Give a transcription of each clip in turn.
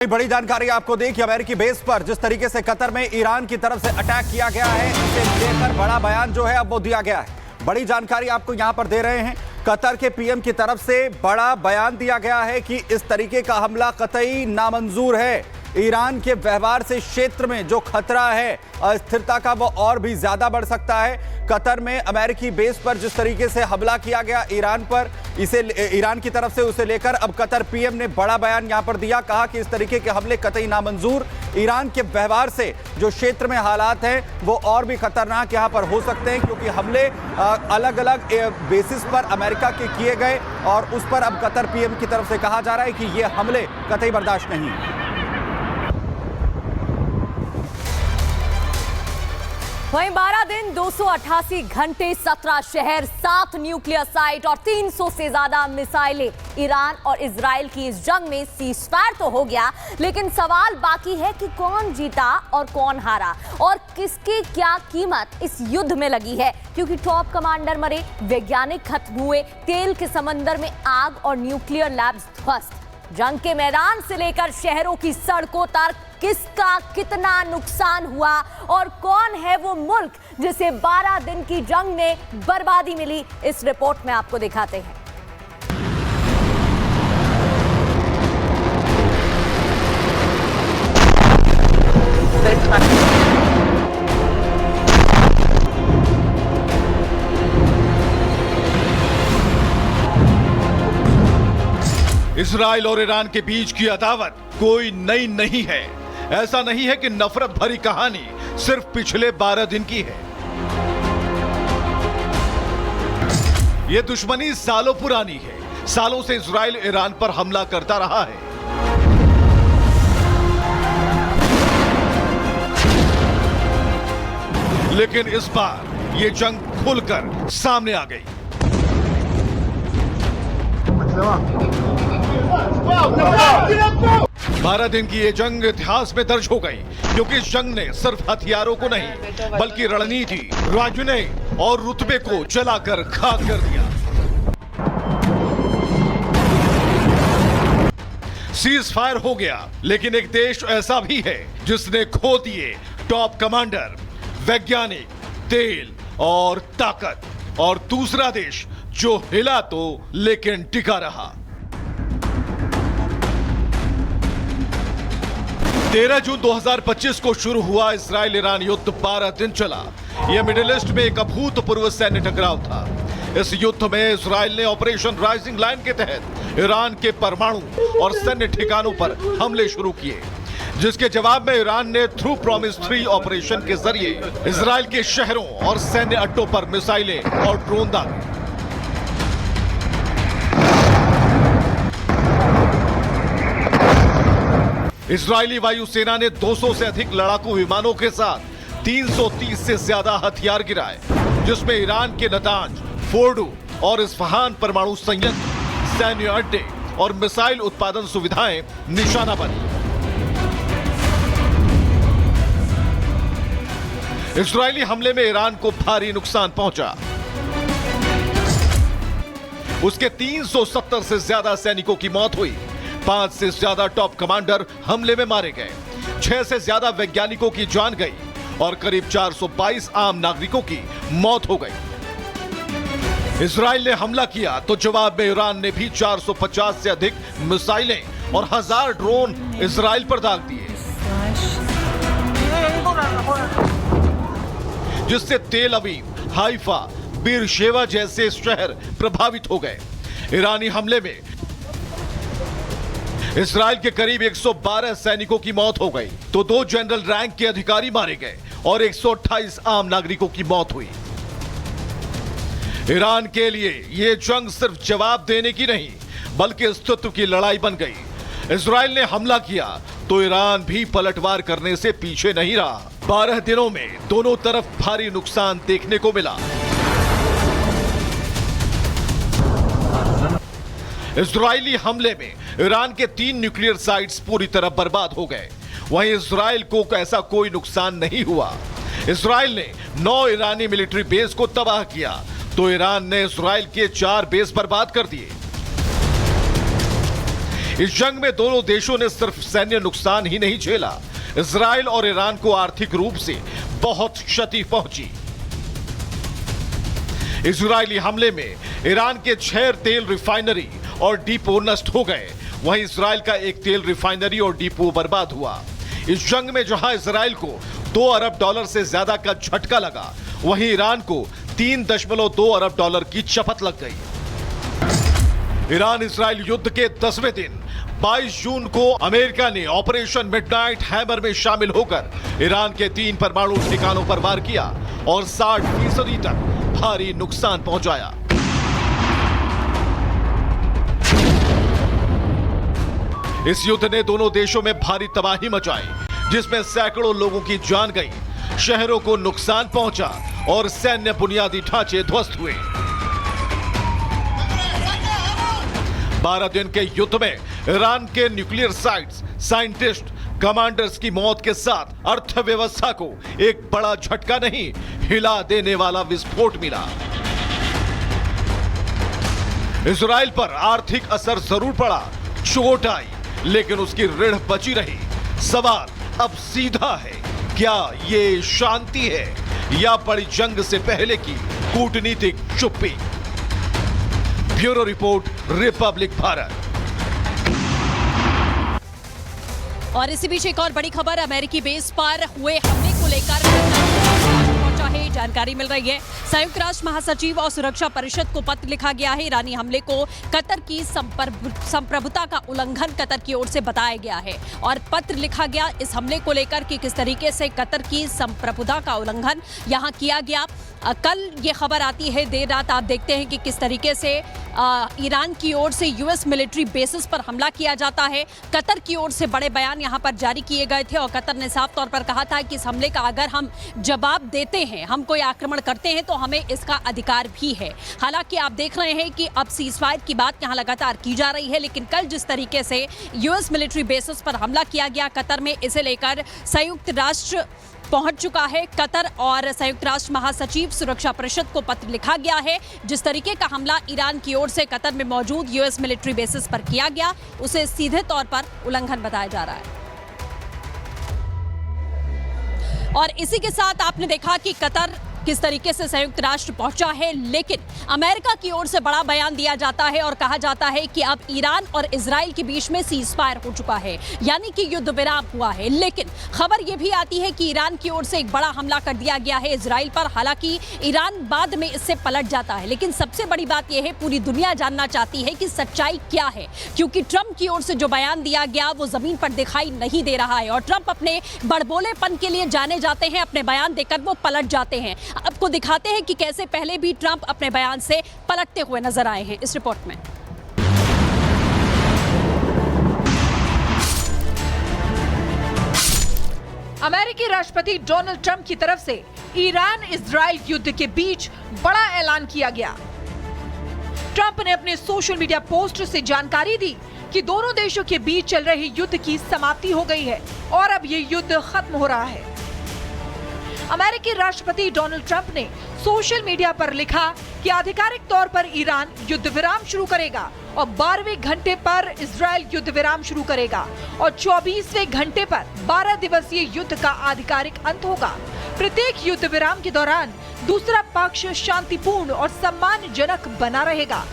बड़ी जानकारी आपको दें कि अमेरिकी बेस पर जिस तरीके से कतर में ईरान की तरफ से अटैक किया गया है, इसे लेकर बड़ा बयान जो है अब वो दिया गया है। बड़ी जानकारी आपको यहां पर दे रहे हैं। कतर के पीएम की तरफ से बड़ा बयान दिया गया है कि इस तरीके का हमला कतई नामंजूर है। ईरान के व्यवहार से क्षेत्र में जो खतरा है अस्थिरता का, वो और भी ज्यादा बढ़ सकता है। कतर में अमेरिकी बेस पर जिस तरीके से हमला किया गया ईरान पर, इसे ईरान की तरफ से उसे लेकर अब कतर पीएम ने बड़ा बयान यहां पर दिया। कहा कि इस तरीके के हमले कतई नामंजूर। ईरान के व्यवहार से जो क्षेत्र में हालात हैं वो और भी खतरनाक यहां पर हो सकते हैं, क्योंकि हमले अलग अलग बेसिस पर अमेरिका के किए गए और उस पर अब कतर पीएम की तरफ से कहा जा रहा है कि ये हमले कतई बर्दाश्त नहीं। वहीं 12 दिन 288 घंटे 17 शहर 7 न्यूक्लियर साइट और 300 से ज्यादा मिसाइलें। ईरान और इजराइल की इस जंग में सीजफायर तो हो गया, लेकिन सवाल बाकी है कि कौन जीता और कौन हारा और किसकी क्या कीमत इस युद्ध में लगी है। क्योंकि टॉप कमांडर मरे, वैज्ञानिक खत्म हुए, तेल के समंदर में आग और न्यूक्लियर लैब्स ध्वस्त। जंग के मैदान से लेकर शहरों की सड़कों तक किसका कितना नुकसान हुआ और कौन है वो मुल्क जिसे 12 दिन की जंग में बर्बादी मिली, इस रिपोर्ट में आपको दिखाते हैं। इजराइल और ईरान के बीच की अदावत कोई नई नहीं है। ऐसा नहीं है कि नफरत भरी कहानी सिर्फ पिछले 12 दिन की है। यह दुश्मनी सालों पुरानी है। सालों से इजराइल ईरान पर हमला करता रहा है। लेकिन इस बार यह जंग खुलकर सामने आ गई। 12 दिन की ये जंग इतिहास में दर्ज हो गई, क्योंकि इस जंग ने सिर्फ हथियारों को नहीं बल्कि रणनीति, राजनीति और रुतबे को जलाकर खाक कर दिया। सीज फायर हो गया, लेकिन एक देश ऐसा भी है जिसने खो दिए टॉप कमांडर, वैज्ञानिक, तेल और ताकत, और दूसरा देश जो हिला तो लेकिन टिका रहा। 13 जून 2025 को शुरू हुआ इजराइल ईरान युद्ध 12 दिन चला। यह मिडिल ईस्ट में एक अभूतपूर्व सैन्य टकराव था। इस युद्ध में इजराइल ने ऑपरेशन राइजिंग लाइन के तहत ईरान के परमाणु और सैन्य ठिकानों पर हमले शुरू किए, जिसके जवाब में ईरान ने थ्रू प्रॉमिस 3 ऑपरेशन के जरिए इजराइल के शहरों और सैन्य अड्डों पर मिसाइलें और ड्रोन दागे। इजरायली वायुसेना ने 200 से अधिक लड़ाकू विमानों के साथ 330 से ज्यादा हथियार गिराए, जिसमें ईरान के नतांज, फोर्डो और इस्फहान परमाणु संयंत्र, सैन्य अड्डे और मिसाइल उत्पादन सुविधाएं निशाना बनी। इजरायली हमले में ईरान को भारी नुकसान पहुंचा। उसके 370 से ज्यादा सैनिकों की मौत हुई, 5 से ज्यादा टॉप कमांडर हमले में मारे गए, 6 से ज्यादा वैज्ञानिकों की जान गई और करीब 422 आम नागरिकों की मौत हो गई। इजराइल ने हमला किया तो जवाब में ईरान ने भी 450 से अधिक मिसाइलें और 1000 ड्रोन इजराइल पर दाग दिए, जिससे तेल अवीव, हाइफा, बीरशेवा जैसे शहर प्रभावित हो गए। ईरानी हमले में इजराइल के करीब 112 सैनिकों की मौत हो गई, तो 2 जनरल रैंक के अधिकारी मारे गए और 128 आम नागरिकों की मौत हुई। ईरान के लिए यह जंग सिर्फ जवाब देने की नहीं बल्कि अस्तित्व की लड़ाई बन गई। इजराइल ने हमला किया तो ईरान भी पलटवार करने से पीछे नहीं रहा। 12 दिनों में दोनों तरफ भारी नुकसान देखने को मिला। इजरायली हमले में ईरान के 3 न्यूक्लियर साइट्स पूरी तरह बर्बाद हो गए। वहीं इजराइल को ऐसा कोई नुकसान नहीं हुआ। इजराइल ने 9 ईरानी मिलिट्री बेस को तबाह किया, तो ईरान ने इजराइल के 4 बेस बर्बाद कर दिए। इस जंग में दोनों देशों ने सिर्फ सैन्य नुकसान ही नहीं झेला, इजराइल और ईरान को आर्थिक रूप से बहुत क्षति पहुंची। इजरायली हमले में ईरान के 6 तेल रिफाइनरी और डिपो नष्ट हो गए, वहीं इजराइल का एक तेल रिफाइनरी और डिपो बर्बाद हुआ। इस जंग में जहां इजराइल को $2 अरब से ज्यादा का झटका लगा, वहीं ईरान को $3.2 अरब की चपत लग गई। ईरान इजराइल युद्ध के 10वें दिन 22 जून को अमेरिका ने ऑपरेशन मिडनाइट हैमर में शामिल होकर ईरान के 3 परमाणु ठिकानों पर वार किया और 60% तक भारी नुकसान पहुंचाया। इस युद्ध ने दोनों देशों में भारी तबाही मचाई, जिसमें सैकड़ों लोगों की जान गई, शहरों को नुकसान पहुंचा और सैन्य बुनियादी ढांचे ध्वस्त हुए। 12 दिन के युद्ध में ईरान के न्यूक्लियर साइट्स, साइंटिस्ट, कमांडर्स की मौत के साथ अर्थव्यवस्था को एक बड़ा झटका नहीं, हिला देने वाला विस्फोट मिला। इजराइल पर आर्थिक असर जरूर पड़ा, चोट आई, लेकिन उसकी रीढ़ बची रही। सवाल अब सीधा है, क्या ये शांति है या बड़ी जंग से पहले की कूटनीतिक चुप्पी? Bureau report, Republic Bharat. और इसी बीच एक और बड़ी खबर, अमेरिकी बेस पर हुए हमले को लेकर पहुंचा है, जानकारी मिल रही है। संयुक्त राष्ट्र महासचिव और सुरक्षा परिषद को पत्र लिखा गया है। ईरानी हमले को कतर की संप्रभुता का उल्लंघन कतर की ओर से बताया गया है और पत्र लिखा गया इस हमले को लेकर कि किस तरीके से कतर की संप्रभुता का उल्लंघन यहां किया गया। कल ये खबर आती है देर रात, आप देखते हैं कि किस तरीके से ईरान की ओर से यूएस मिलिट्री बेसिस पर हमला किया जाता है। कतर की ओर से बड़े बयान यहां पर जारी किए गए थे और कतर ने साफ तौर पर कहा था कि इस हमले का अगर हम जवाब देते हैं, हम कोई आक्रमण करते हैं तो हमें इसका अधिकार भी है। हालांकि आप देख रहे हैं कि अब सीजफायर की बात यहां लगातार की जा रही है, लेकिन कल जिस तरीके से यूएस मिलिट्री बेसिस पर हमला किया गया कतर में, इसे लेकर संयुक्त राष्ट्र पहुंच चुका है। कतर और संयुक्त राष्ट्र महासचिव सुरक्षा परिषद को पत्र लिखा गया है। जिस तरीके का हमला ईरान की ओर से कतर में मौजूद यूएस मिलिट्री बेसिस पर किया गया, उसे सीधे तौर पर उल्लंघन बताया जा रहा है। और इसी के साथ आपने देखा कि कतर किस तरीके से संयुक्त राष्ट्र पहुंचा है, लेकिन अमेरिका की ओर से बड़ा बयान दिया जाता है और कहा जाता है कि अब ईरान और इजराइल के बीच में सीजफायर हो चुका है, यानी कि युद्ध विराम हुआ है। लेकिन खबर यह भी आती है कि ईरान की ओर से एक बड़ा हमला कर दिया गया है इजराइल पर। हालांकि ईरान बाद में इससे पलट जाता है, लेकिन सबसे बड़ी बात यह है, पूरी दुनिया जानना चाहती है कि सच्चाई क्या है, क्योंकि ट्रंप की ओर से जो बयान दिया गया वो जमीन पर दिखाई नहीं दे रहा है और ट्रंप अपने बड़बोलेपन के लिए जाने जाते हैं। अपने बयान देकर वो पलट जाते हैं। आपको दिखाते हैं कि कैसे पहले भी ट्रंप अपने बयान से पलटते हुए नजर आए हैं इस रिपोर्ट में। अमेरिकी राष्ट्रपति डोनाल्ड ट्रंप की तरफ से ईरान इजराइल युद्ध के बीच बड़ा ऐलान किया गया। ट्रंप ने अपने सोशल मीडिया पोस्ट से जानकारी दी कि दोनों देशों के बीच चल रहे युद्ध की समाप्ति हो गई है और अब ये युद्ध खत्म हो रहा है। अमेरिकी राष्ट्रपति डोनाल्ड ट्रंप ने सोशल मीडिया पर लिखा कि आधिकारिक तौर पर ईरान युद्ध विराम शुरू करेगा और 12वें घंटे पर इजराइल युद्ध विराम शुरू करेगा और 24वें घंटे पर 12 दिवसीय युद्ध का आधिकारिक अंत होगा। प्रत्येक युद्ध विराम के दौरान दूसरा पक्ष शांतिपूर्ण और सम्मानजनक बना रहेगा।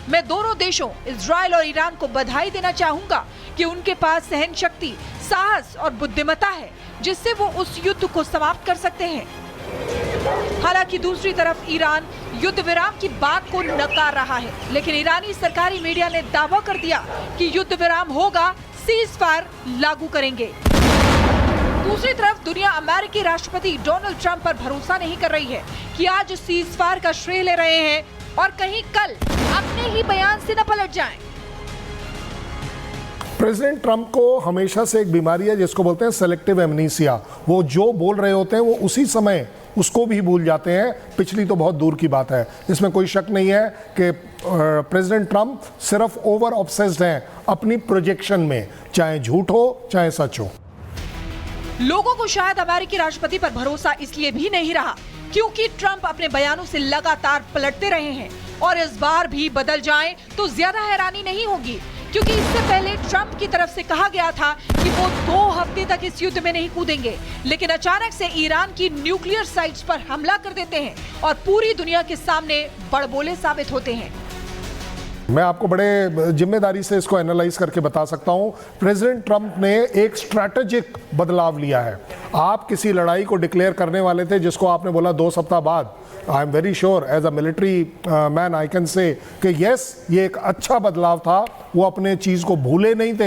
मैं दोनों देशों इजराइल और ईरान को बधाई देना चाहूंगा कि उनके पास सहन शक्ति, साहस और बुद्धिमत्ता है जिससे वो उस युद्ध को समाप्त कर सकते हैं। हालांकि दूसरी तरफ ईरान युद्ध विराम की बात को नकार रहा है, लेकिन ईरानी सरकारी मीडिया ने दावा कर दिया कि युद्ध विराम होगा, सीजफायर लागू करेंगे। दूसरी तरफ दुनिया अमेरिकी राष्ट्रपति डोनाल्ड ट्रंप पर भरोसा नहीं कर रही है कि आज सीजफायर का श्रेय ले रहे हैं और कहीं कल अपने ही बयान से न पलट जाएं। प्रेसिडेंट ट्रंप को हमेशा से एक बीमारी है जिसको बोलते हैं सेलेक्टिव एमनीसिया। वो जो बोल रहे होते हैं वो उसी समय उसको भी भूल जाते हैं, पिछली तो बहुत दूर की बात है। इसमें कोई शक नहीं है कि प्रेसिडेंट ट्रंप सिर्फ ओवर ऑब्सेस्ड हैं अपनी प्रोजेक्शन में, चाहे झूठ हो चाहे सच हो। लोगों को शायद अमेरिकी राष्ट्रपति पर भरोसा इसलिए भी नहीं रहा क्योंकि ट्रंप अपने बयानों से लगातार पलटते रहे हैं और इस बार भी बदल जाएं तो ज्यादा हैरानी नहीं होगी क्योंकि इससे पहले ट्रंप की तरफ से कहा गया था कि वो 2 हफ्ते तक इस युद्ध में नहीं कूदेंगे, लेकिन अचानक से ईरान की न्यूक्लियर साइट्स पर हमला कर देते हैं और पूरी दुनिया के सामने बड़बोले साबित होते हैं। मैं आपको बड़े जिम्मेदारी से इसको एनालाइज करके बता सकता हूं। प्रेसिडेंट ट्रंप ने एक स्ट्रैटेजिक बदलाव लिया है। आप किसी लड़ाई को डिक्लेयर करने वाले थे जिसको आपने बोला 2 सप्ताह बाद। I am very sure as a military man I can say कि यस, ये एक अच्छा बदलाव था। वो अपने चीज को भूले नहीं थे।